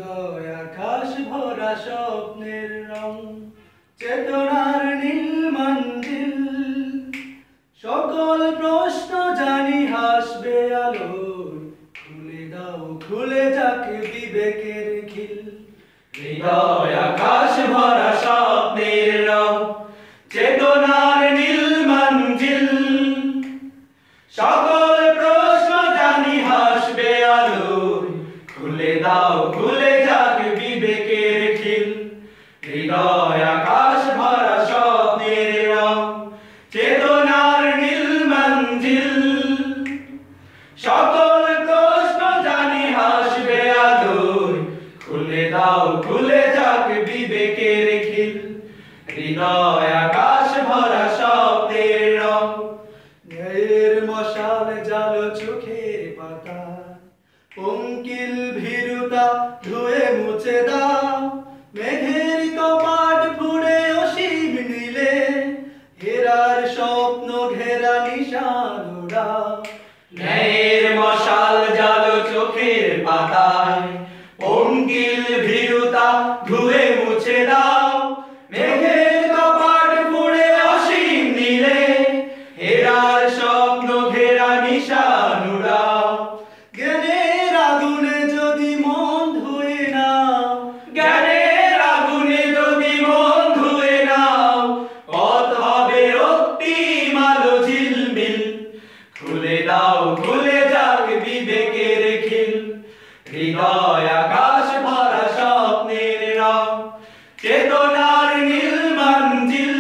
হৃদয় আকাশ ভরা স্বপ্নের রং, চেতনার নীল মঞ্জিল। সকল প্রশ্ন জানি হাসবে আলোয়, খুলে দাও খুলে যাক বিবেকের খিল। হৃদয় আকাশ ভরা স্বপ্নের রং, চেতনার নীল মঞ্জিল। সকল প্রশ্ন জানি হাসবে আলোয়, খুলে দাও খুলে যাক বিবেকের খিল। হৃদয় আকাশ ভরা স্বপ্নের রং, চেতনার নীল মঞ্জিল। সকল প্রশ্ন জানি হাসবে আলোয়, খুলে দাও খুলে যাক বিবেকের খিল। হৃদয় আকাশ ভরা স্বপ্নের রং। ন্যায়ের মশাল জালো চোখের পাতা, পঙ্কিল ভীরুতা ধুয়ে মুছে দাও। মেঘের কপাট ফুড়ে অসীম নীলে, হেরার স্বপ্ন ঘেরা নিশান ওড়াও। ন্যায়ের মশাল জালো চোখের পাতায়, পঙ্কিল ভীরুতা ধুয়ে মুছে দাও। মেঘের কপাট ফুড়ে অসীম নীলে, হেরার স্বপ্ন ঘেরা নিশান উড়াও। জ্ঞানের আগুনে যদি মন ধুয়ে নাও, জ্ঞানের আগুনে যদি মন ধুয়ে নাও, পথ হবে রক্তিম আলো ঝিলমিল। খুলে দাও খুলে যাক বিবেকের খিল। হৃদয় আকাশ ভরা স্বপ্নের রং, চেতনার নীল মঞ্জিল।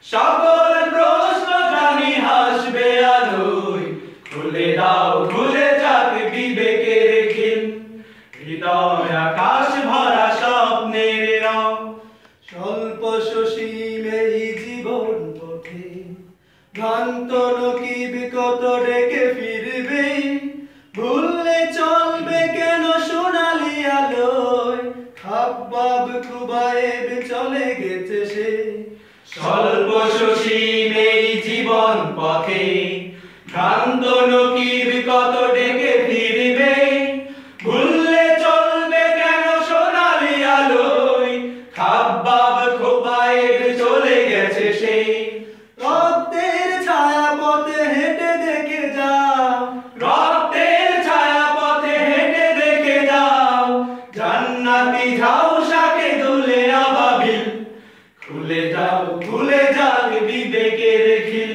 সকল প্রশ্ন জানি হাসবে আলোয়, খুলে দাও খুলে যাক বিবেকের খিল। হৃদয় আকাশ ভরা স্বপ্নের রং। স্বল্প সসীম এই জীবন পথে, ভ্রান্ত নকিব কত ডেকে ফিরবে। ভুললে চলবে কেন সোনালি আলোয়, খাব্বাব খুবায়েব চলে গেছে সে। স্বল্প সসীম এই জীবন পথে, ভ্রান্ত নকিব কত ডেকে ফিরবে। ভুললে চলবে কেন সোনালি আলোয়, খাব্বাব খুবায়েব চলে গেছে সে। রক্তের ছায়া পথে হেঁটে দেখে যাও, রক্তের ছায়া পথে হেঁটে দেখে যাও। জান্নাতি ঝাউসাকে দুলে আবাবিল। খুলে যাও খুলে যাক বিবেকের খিল।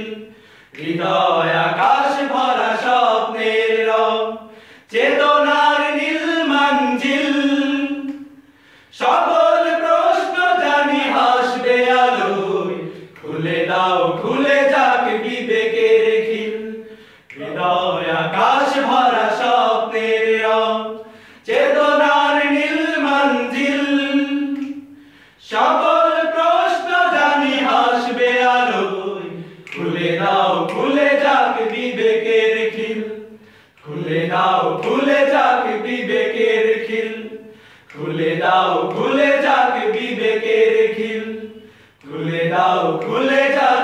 হৃদয় আকাশ ভরা স্বপ্নের রং, চেতনার নীল মঞ্জিল। সকল প্রশ্ন জানি হাসবে আলোয়, খুলে দাও খুলে যাক বিবেকের খিল। হৃদয় আকাশ ভরা স্বপ্নের রং, চেতনার নীল মঞ্জিল। সকল প্রশ্ন জানি হাসবে আলোয়, খুলে দাও খুলে যাক বিবেকের খিল। খুলে দাও খুলে যাক বিবেকের খিল। খুলে দাও খুলে যাক বিবেকের খিল। খুলে দাও খুলে যাক